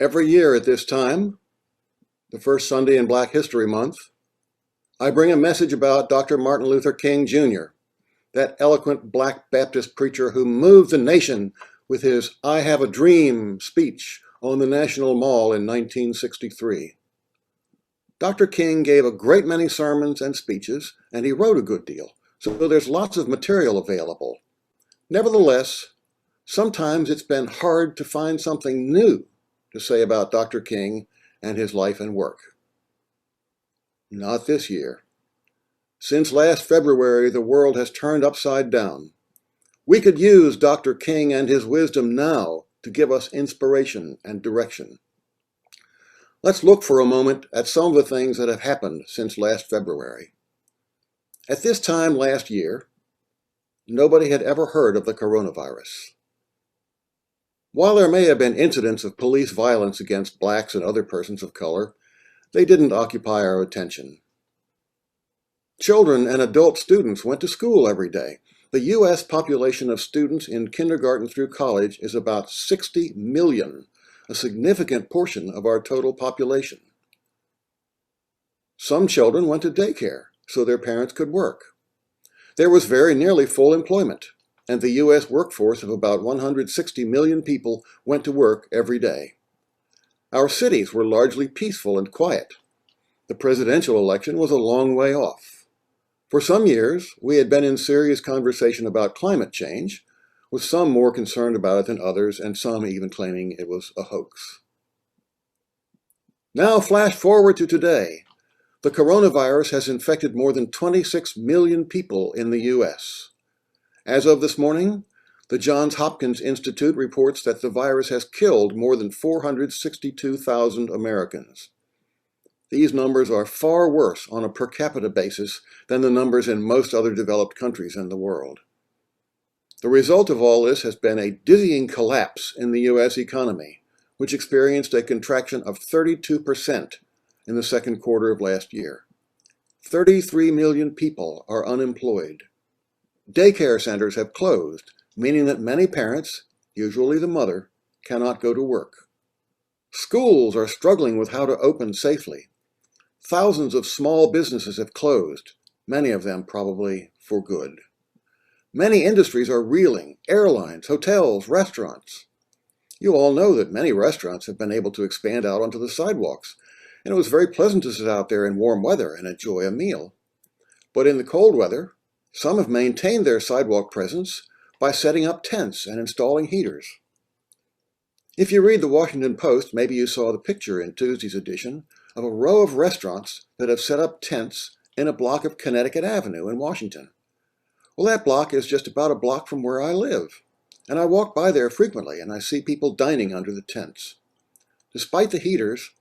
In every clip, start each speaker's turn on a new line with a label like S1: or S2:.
S1: Every year at this time, the first Sunday in Black History Month, I bring a message about Dr. Martin Luther King Jr., that eloquent Black Baptist preacher who moved the nation with his "I Have a Dream" speech on the National Mall in 1963. Dr. King gave a great many sermons and speeches, and he wrote a good deal, so there's lots of material available. Nevertheless, sometimes it's been hard to find something new to say about Dr. King and his life and work. Not this year. Since last February, the world has turned upside down. We could use Dr. King and his wisdom now to give us inspiration and direction. Let's look for a moment at some of the things that have happened since last February. At this time last year, nobody had ever heard of the coronavirus. While there may have been incidents of police violence against blacks and other persons of color, they didn't occupy our attention. Children and adult students went to school every day. The U.S. population of students in kindergarten through college is about 60 million, a significant portion of our total population. Some children went to daycare so their parents could work. There was very nearly full employment, and the U.S. workforce of about 160 million people went to work every day. Our cities were largely peaceful and quiet. The presidential election was a long way off. For some years, we had been in serious conversation about climate change, with some more concerned about it than others, and some even claiming it was a hoax. Now flash forward to today. The coronavirus has infected more than 26 million people in the U.S. As of this morning, the Johns Hopkins Institute reports that the virus has killed more than 462,000 Americans. These numbers are far worse on a per capita basis than the numbers in most other developed countries in the world. The result of all this has been a dizzying collapse in the U.S. economy, which experienced a contraction of 32% in the second quarter of last year. 33 million people are unemployed. Daycare centers have closed, meaning that many parents, usually the mother, cannot go to work. Schools are struggling with how to open safely. Thousands of small businesses have closed, many of them probably for good. Many industries are reeling: airlines, hotels, restaurants. You all know that many restaurants have been able to expand out onto the sidewalks, and it was very pleasant to sit out there in warm weather and enjoy a meal. But in the cold weather, some have maintained their sidewalk presence by setting up tents and installing heaters. If you read the Washington Post, maybe you saw the picture in Tuesday's edition of a row of restaurants that have set up tents in a block of Connecticut Avenue in Washington. Well, that block is just about a block from where I live, and I walk by there frequently and I see people dining under the tents. Despite the heaters,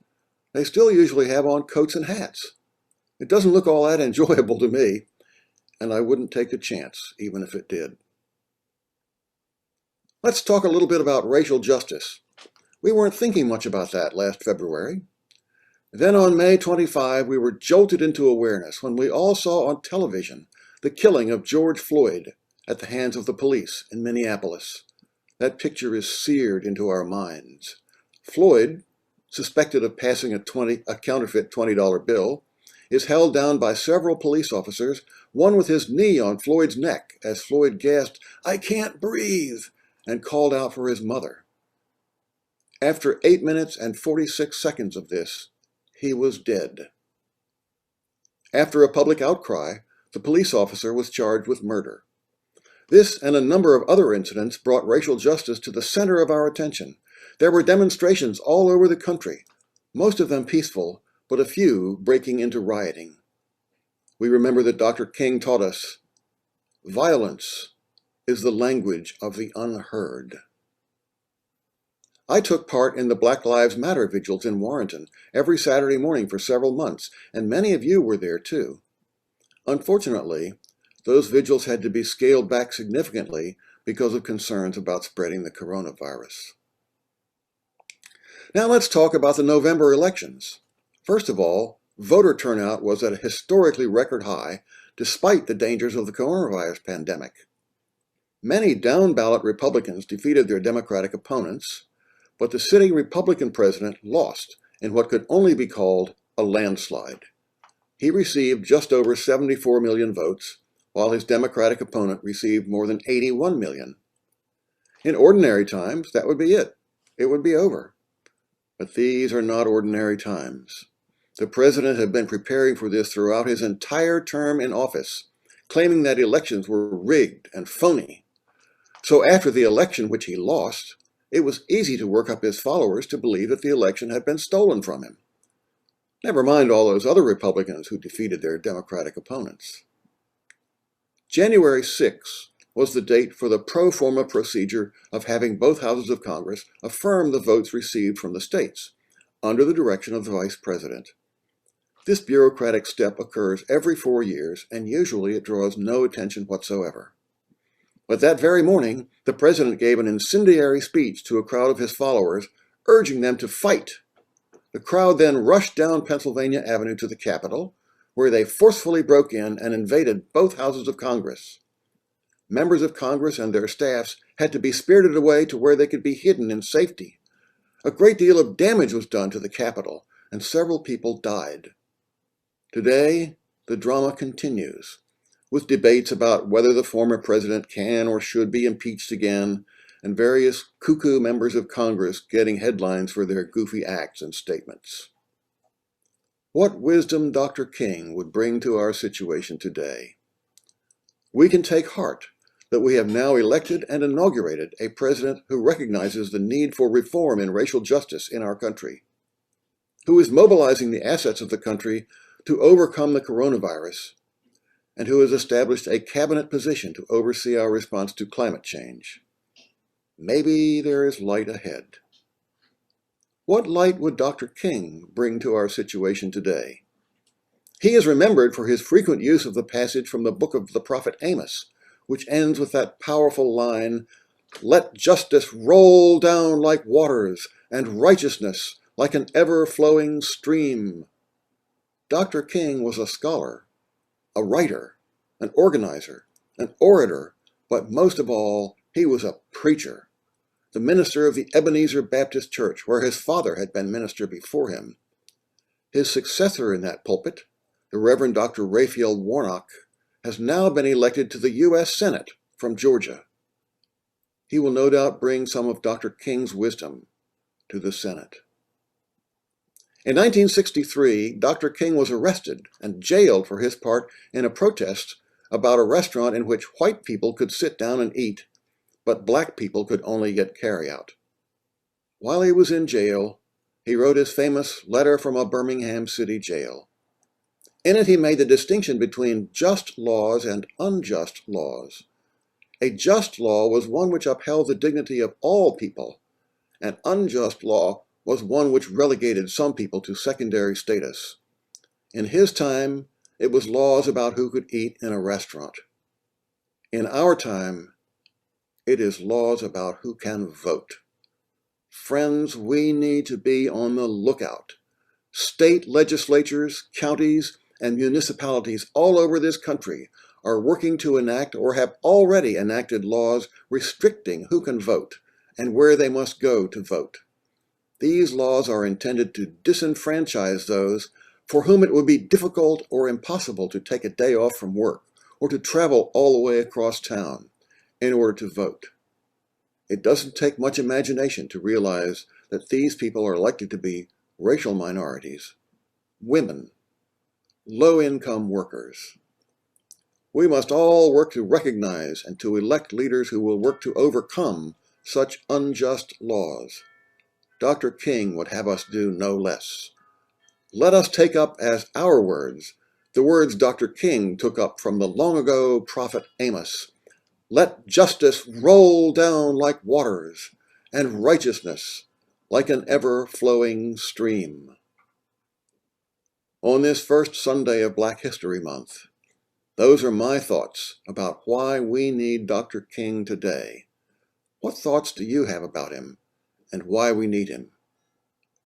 S1: they still usually have on coats and hats. It doesn't look all that enjoyable to me, and I wouldn't take the chance, even if it did. Let's talk a little bit about racial justice. We weren't thinking much about that last February. Then on May 25, we were jolted into awareness when we all saw on television the killing of George Floyd at the hands of the police in Minneapolis. That picture is seared into our minds. Floyd, suspected of passing a counterfeit $20 bill, is held down by several police officers, one with his knee on Floyd's neck as Floyd gasped, "I can't breathe," and called out for his mother. After 8 minutes and 46 seconds of this, he was dead. After a public outcry, the police officer was charged with murder. This and a number of other incidents brought racial justice to the center of our attention. There were demonstrations all over the country, most of them peaceful, but a few breaking into rioting. We remember that Dr. King taught us, violence is the language of the unheard. I took part in the Black Lives Matter vigils in Warrenton every Saturday morning for several months, and many of you were there too. Unfortunately, those vigils had to be scaled back significantly because of concerns about spreading the coronavirus. Now let's talk about the November elections. First of all, voter turnout was at a historically record high despite the dangers of the coronavirus pandemic. Many down-ballot Republicans defeated their Democratic opponents, but the sitting Republican president lost in what could only be called a landslide. He received just over 74 million votes, while his Democratic opponent received more than 81 million. In ordinary times, that would be it. It would be over. But these are not ordinary times. The president had been preparing for this throughout his entire term in office, claiming that elections were rigged and phony. So after the election, which he lost, it was easy to work up his followers to believe that the election had been stolen from him. Never mind all those other Republicans who defeated their Democratic opponents. January 6 was the date for the pro forma procedure of having both houses of Congress affirm the votes received from the states, under the direction of the Vice President. This bureaucratic step occurs every 4 years, and usually it draws no attention whatsoever. But that very morning, the president gave an incendiary speech to a crowd of his followers, urging them to fight. The crowd then rushed down Pennsylvania Avenue to the Capitol, where they forcefully broke in and invaded both houses of Congress. Members of Congress and their staffs had to be spirited away to where they could be hidden in safety. A great deal of damage was done to the Capitol, and several people died. Today, the drama continues, with debates about whether the former president can or should be impeached again, and various cuckoo members of Congress getting headlines for their goofy acts and statements. What wisdom Dr. King would bring to our situation today? We can take heart that we have now elected and inaugurated a president who recognizes the need for reform in racial justice in our country, who is mobilizing the assets of the country to overcome the coronavirus, and who has established a cabinet position to oversee our response to climate change. Maybe there is light ahead. What light would Dr. King bring to our situation today? He is remembered for his frequent use of the passage from the book of the prophet Amos, which ends with that powerful line, "Let justice roll down like waters, and righteousness like an ever-flowing stream." Dr. King was a scholar, a writer, an organizer, an orator, but most of all, he was a preacher, the minister of the Ebenezer Baptist Church, where his father had been minister before him. His successor in that pulpit, the Reverend Dr. Raphael Warnock, has now been elected to the U.S. Senate from Georgia. He will no doubt bring some of Dr. King's wisdom to the Senate. In 1963, Dr. King was arrested and jailed for his part in a protest about a restaurant in which white people could sit down and eat, but black people could only get carry-out. While he was in jail, he wrote his famous Letter from a Birmingham City Jail. In it, he made the distinction between just laws and unjust laws. A just law was one which upheld the dignity of all people. An unjust law was one which relegated some people to secondary status. In his time, it was laws about who could eat in a restaurant. In our time, it is laws about who can vote. Friends, we need to be on the lookout. State legislatures, counties, and municipalities all over this country are working to enact or have already enacted laws restricting who can vote and where they must go to vote. These laws are intended to disenfranchise those for whom it would be difficult or impossible to take a day off from work or to travel all the way across town in order to vote. It doesn't take much imagination to realize that these people are likely to be racial minorities, women, low-income workers. We must all work to recognize and to elect leaders who will work to overcome such unjust laws. Dr. King would have us do no less. Let us take up as our words the words Dr. King took up from the long ago prophet Amos. Let justice roll down like waters, and righteousness like an ever-flowing stream. On this first Sunday of Black History Month, those are my thoughts about why we need Dr. King today. What thoughts do you have about him and why we need him?